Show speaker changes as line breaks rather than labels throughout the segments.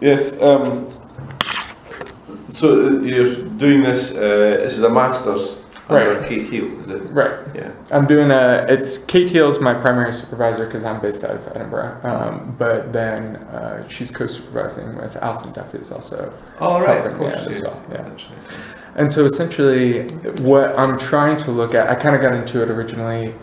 Yes. So you're doing this. This is a master's under Kate Heal, is it?
Right.
Yeah.
I'm doing it's Kate Heal's my primary supervisor because I'm based out of Edinburgh. But then she's co-supervising with Alison Duffy, who's also
Of course,
as
yes.
well. Yeah. And so essentially, what I'm trying to look at, I kind of got into it originally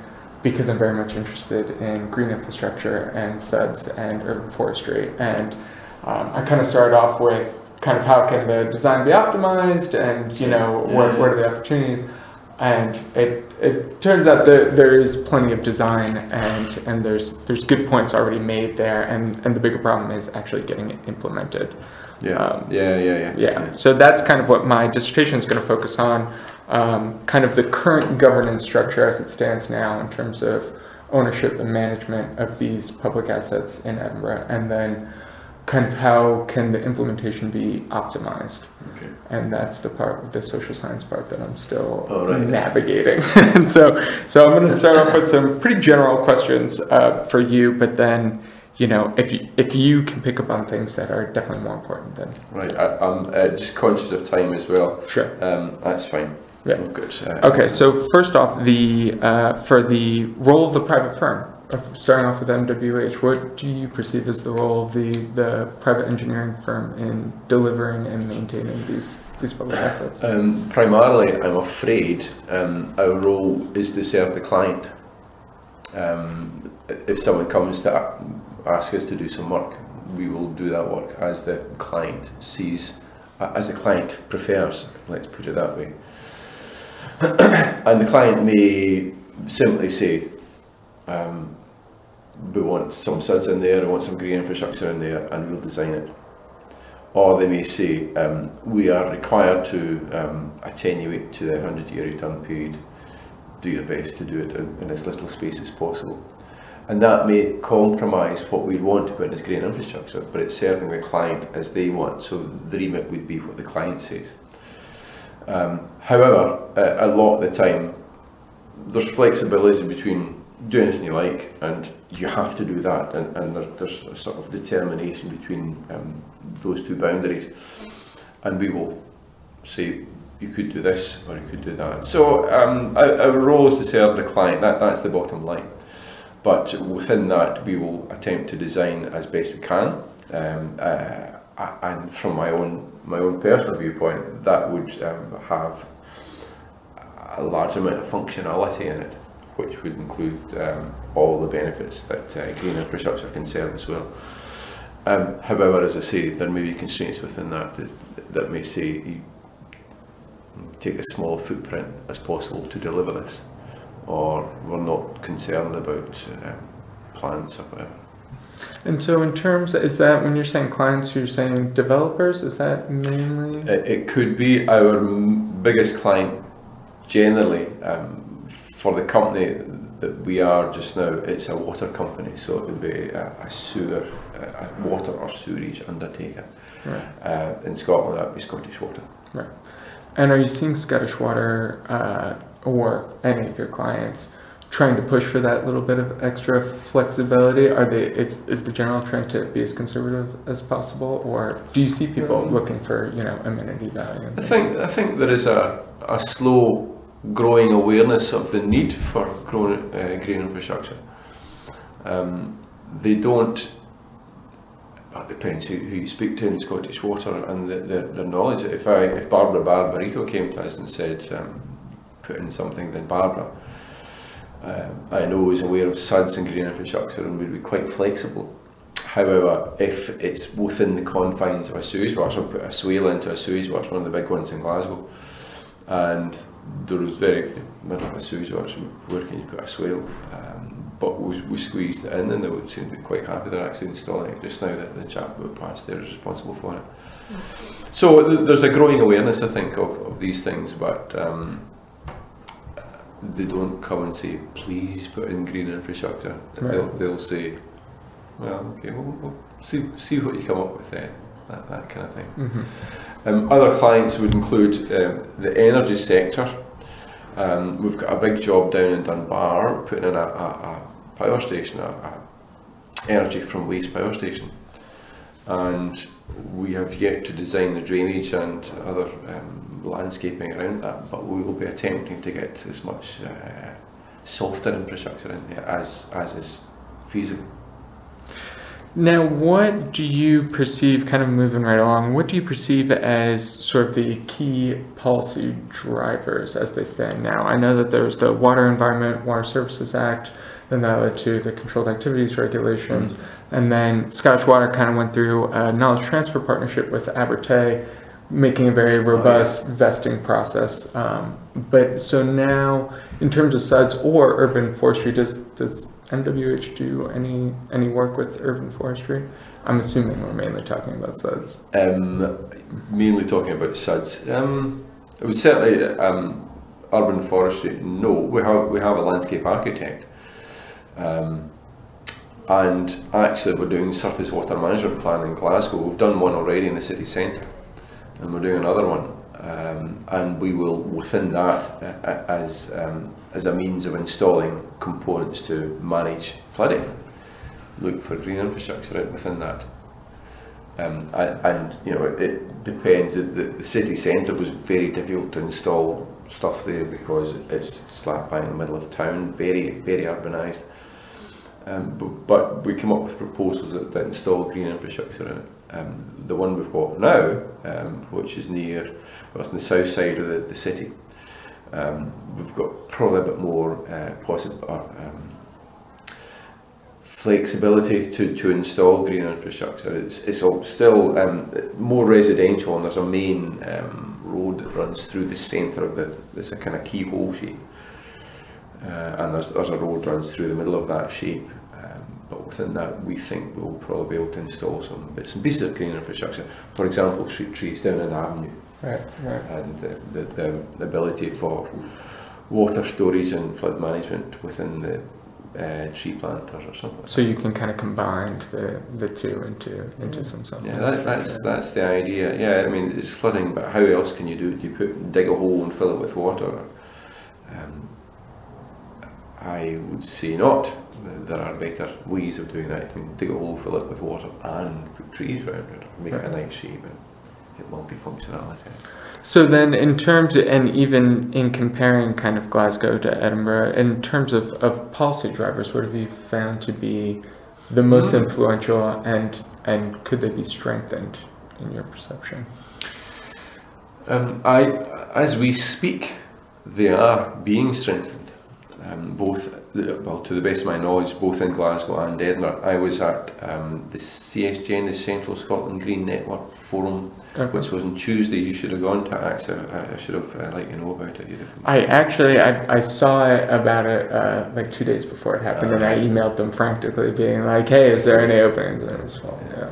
because I'm very much interested in green infrastructure and SUDs and urban forestry, and I kind of started off with kind of how can the design be optimized, and what are the opportunities, and it turns out that there is plenty of design and there's good points already made there, and the bigger problem is actually getting it implemented. So that's kind of what my dissertation is going to focus on, kind of the current governance structure as it stands now in terms of ownership and management of these public assets in Edinburgh, and then kind of how can the implementation be optimized. Okay. And that's the part, the social science part, that I'm still navigating. And so I'm going to start off with some pretty general questions for you, but then if you can pick up on things that are definitely more important then.
Right, I'm just conscious of time as well.
Sure.
That's fine.
Yeah.
Good.
Okay, so first off, for the role of the private firm, starting off with MWH, what do you perceive as the role of the private engineering firm in delivering and maintaining these public assets?
Primarily, I'm afraid our role is to serve the client. If someone comes to ask us to do some work, we will do that work as the client sees, as the client prefers, let's put it that way. And the client may simply say, we want some SUDs in there, we want some green infrastructure in there, and we'll design it. Or they may say, we are required to attenuate to the 100-year return period. Do your best to do it in as little space as possible. And that may compromise what we want to put in as green infrastructure, but it's serving the client as they want, so the remit would be what the client says. However, a lot of the time, there's flexibility between doing anything you like and you have to do that, and there's a sort of determination between those two boundaries, and we will say you could do this or you could do that. So our role is to serve the client, that's the bottom line. But within that, we will attempt to design as best we can, and from my own personal viewpoint, that would have a large amount of functionality in it, which would include all the benefits that green infrastructure can serve as well. However, as I say, there may be constraints within that may say you take a small footprint as possible to deliver this, or we're not concerned about plants or whatever.
And so in terms, is that when you're saying clients, you're saying developers, is that mainly?
It could be our biggest client generally. For the company that we are just now, it's a water company, so it would be a sewer, a water or sewerage undertaker. Right. In Scotland, that would be Scottish Water.
Right. And are you seeing Scottish Water or any of your clients trying to push for that little bit of extra flexibility? Is the general trend to be as conservative as possible, or do you see people looking for amenity value? I
think there is a slow growing awareness of the need for green infrastructure. They don't. It depends who you speak to in Scottish Water and their knowledge. If Barbara Barbarito came to us and said, put in something, then Barbara, I know is aware of SUDs and green infrastructure and would be quite flexible. However, if it's within the confines of a sewage works, I'll put a swale into a sewage works, one of the big ones in Glasgow, and there was very middle of a sewage works, where can you put a swale? But we squeezed it in, and they would seem to be quite happy. They're actually installing it just now. That the chap who passed there is responsible for it. So there's a growing awareness, I think, of these things, but they don't come and say, please put in green infrastructure. Right. They'll say, well, okay, we'll see what you come up with then, that kind of thing. Mm-hmm. Other clients would include the energy sector. We've got a big job down in Dunbar, putting in a power station, a energy from waste power station. and we have yet to design the drainage and other landscaping around that, but we will be attempting to get as much softer infrastructure in there as is feasible.
Now, what do you perceive, kind of moving right along, what do you perceive as sort of the key policy drivers as they stand now? I know that there's the Water Environment, Water Services Act, then that led to the Controlled Activities Regulations, and then Scottish Water kind of went through a knowledge transfer partnership with Abertay, making a very robust vesting process. But so now, in terms of SUDS or urban forestry, does MWH do any work with urban forestry? I'm assuming we're mainly talking about SUDS.
Mainly talking about SUDS. It was certainly urban forestry. No, we have a landscape architect, and actually we're doing surface water management plan in Glasgow. We've done one already in the city centre, and we're doing another one. And we will, within that, as a means of installing components to manage flooding, look for green infrastructure out within that. And you know, it depends. The city centre was very difficult to install stuff there because it's slap bang in the middle of town, very urbanised. But we come up with proposals that install green infrastructure in it. The one we've got now, which is near, well, it's on the south side of the city, we've got probably a bit more flexibility to install green infrastructure. It's all still more residential, and there's a main road that runs through the centre of there's a kind of keyhole shape, and there's a road runs through the middle of that shape. But within that, we think we'll probably be able to install some bits and pieces of green infrastructure. For example, street trees down an avenue,
right.
And the ability for water storage and flood management within the tree planters or something.
So you can kind of combine the two into something.
Yeah, that's the idea. Yeah, I mean, it's flooding, but how else can you do it? Do you dig a hole and fill it with water? I would say not. There are better ways of doing that. You can dig a hole, fill it with water, and put trees around it, make it a nice shape, and get multifunctionality.
So then, in terms of, and even in comparing kind of Glasgow to Edinburgh, in terms of policy drivers, what have you found to be the most influential, and could they be strengthened in your perception?
As we speak, they are being strengthened. Both, well, to the best of my knowledge, both in Glasgow and Edinburgh. I was at the CSGN, the Central Scotland Green Network Forum, which was on Tuesday. You should have gone to it, actually. I should have let you know about it.
I saw about it like 2 days before it happened, and I emailed them frantically, being like, "Hey, is there any openings?" And it was full. Yeah.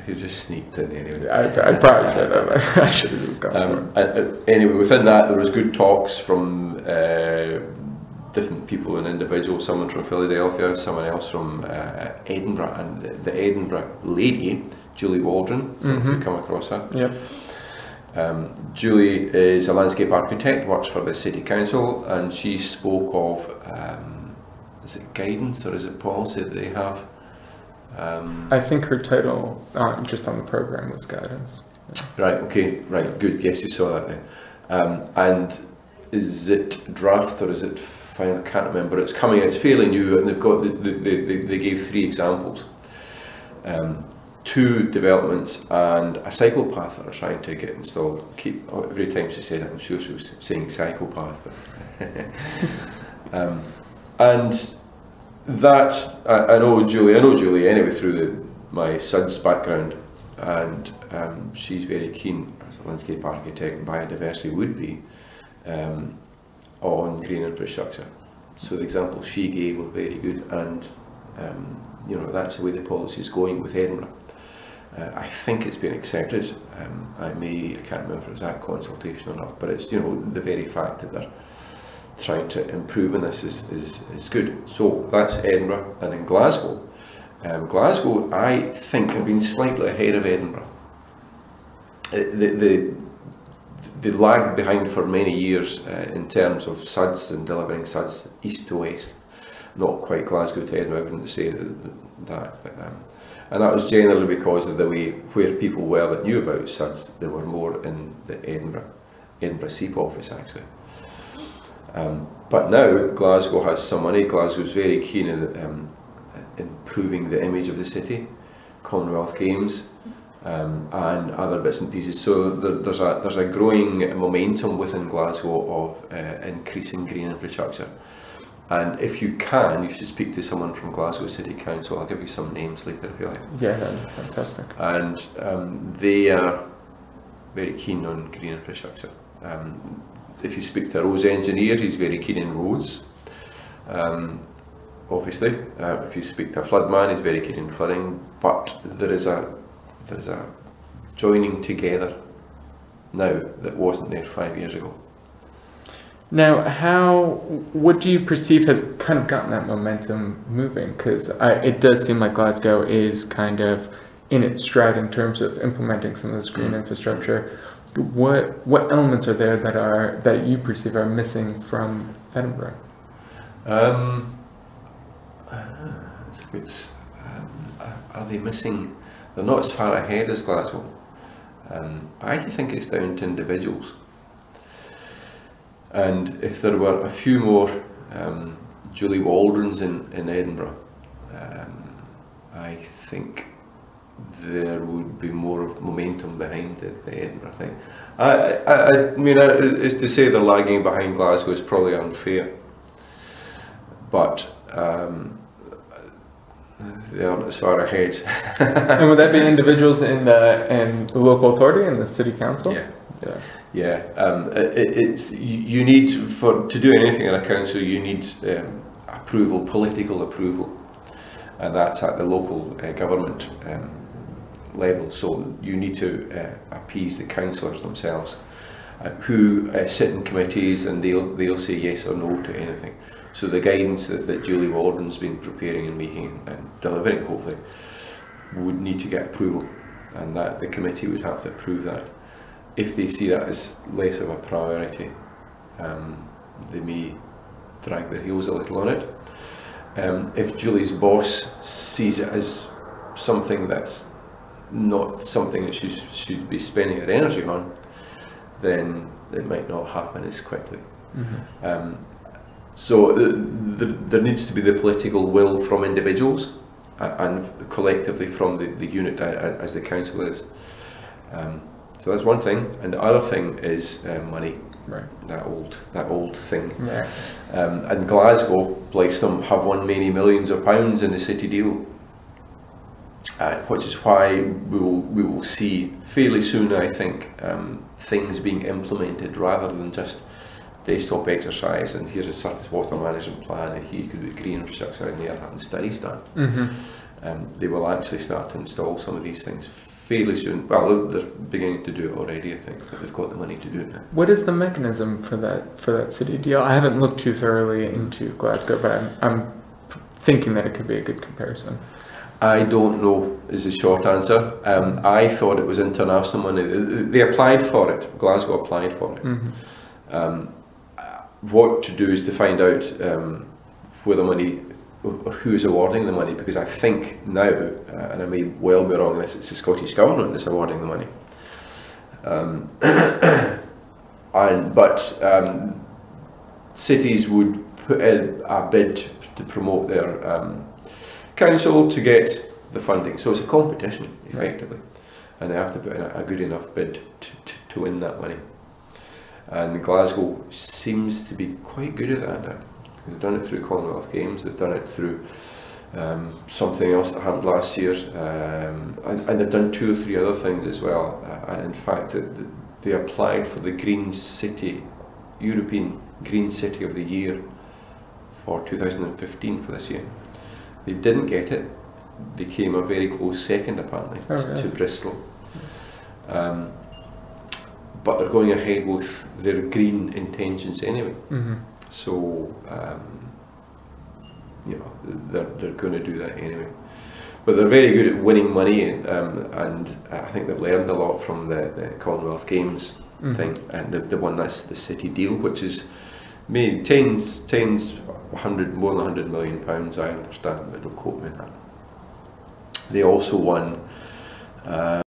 You just sneaked in anyway.
I probably should have. I should have just gone for it.
Anyway, within that, there was good talks from different people and individuals, someone from Philadelphia, someone else from Edinburgh, and the Edinburgh lady, Julie Waldron, if you come across her.
Yep.
Julie is a landscape architect, works for the City Council, and she spoke of, is it guidance or is it policy that they have?
I think her title, just on the program, was guidance. Yeah.
Right, okay, right, good, yes, you saw that then. And is it draft or is it final? I can't remember. It's coming, it's fairly new, and they've got, they gave 3 examples. 2 developments and a cycle path that are trying to get installed. Every time she said it, I'm sure she was saying cycle path. But and that, I know Julie anyway through my SUDS background, and she's very keen, as a landscape architect, biodiversity would be, on green infrastructure. So the examples she gave were very good, and you know, that's the way the policy is going with Edinburgh. I think it's been accepted. I can't remember if it was at consultation or not, but it's, you know, the very fact that they're trying to improve on this is good. So that's Edinburgh. And in Glasgow, Glasgow, I think, have been slightly ahead of Edinburgh. They lagged behind for many years in terms of SUDS and delivering SUDS east to west. Not quite Glasgow to Edinburgh, I wouldn't say that. But, And that was generally because of the way where people were that knew about SUDS. They were more in the Edinburgh SEEP office actually. But now Glasgow has some money. Glasgow's very keen in improving the image of the city, Commonwealth Games, and other bits and pieces. So there's a growing momentum within Glasgow of increasing green infrastructure. And if you can, you should speak to someone from Glasgow City Council. I'll give you some names later if you like.
Yeah, that's fantastic.
And they are very keen on green infrastructure. If you speak to a roads engineer, he's very keen in roads. Obviously, if you speak to a flood man, he's very keen in flooding. But there is a joining together now that wasn't there 5 years ago.
Now, what do you perceive has kind of gotten that momentum moving? Because it does seem like Glasgow is kind of in its stride in terms of implementing some of this green infrastructure. What elements are there that you perceive are missing from Edinburgh?
That's a good. Are they missing? They're not as far ahead as Glasgow. I think it's down to individuals. And if there were a few more Julie Waldrons in Edinburgh, I think there would be more momentum behind the Edinburgh thing. I mean, is to say they're lagging behind Glasgow is probably unfair, but they aren't as far ahead.
And would that be individuals in the local authority and the city council?
Yeah. Yeah, it's you need to do anything in a council. You need approval, political approval, and that's at the local government level. So you need to appease the councillors themselves, who sit in committees, and they'll say yes or no to anything. So the guidance that Julie Waldron's been preparing and making and delivering, hopefully, would need to get approval, and that the committee would have to approve that. If they see that as less of a priority, they may drag their heels a little on it. If Julie's boss sees it as something that's not something that she should be spending her energy on, then it might not happen as quickly. Mm-hmm. So there needs to be the political will from individuals and collectively from the unit as the council is. So that's one thing, and the other thing is money. Right. That old thing. Yeah. And Glasgow, bless them, have won many millions of pounds in the city deal, which is why we will see fairly soon, I think, things being implemented rather than just desktop exercise. And here's a surface water management plan, and here you could do green infrastructure in there, having studies done. Mm-hmm. They will actually start to install some of these things fairly soon. Well, they're beginning to do it already, I think, but they've got the money to do it now. What
is the mechanism for that city deal? I haven't looked too thoroughly into Glasgow, but I'm thinking that it could be a good comparison.
I don't know is the short answer. I thought it was international money. They applied for it. Glasgow applied for it. Mm-hmm. What to do is to find out where the money, or who is awarding the money, because I think now, and I may well be wrong on this, it's the Scottish Government that's awarding the money. But cities would put in a bid to promote their council to get the funding. So it's a competition, effectively. Right. And they have to put in a good enough bid to win that money. And Glasgow seems to be quite good at that now. They've done it through Commonwealth Games, they've done it through something else that happened last year, and they've done 2 or 3 other things as well. And in fact, they applied for the Green City, European Green City of the Year for 2015 for this year. They didn't get it. They came a very close second, apparently, to Bristol. But they're going ahead with their green intentions anyway. Mm-hmm. So, you know, they're going to do that anyway. But they're very good at winning money, and I think they've learned a lot from the Commonwealth Games thing, and the one that's the city deal, which is made more than £100 million, I understand, but don't quote me on that. they also won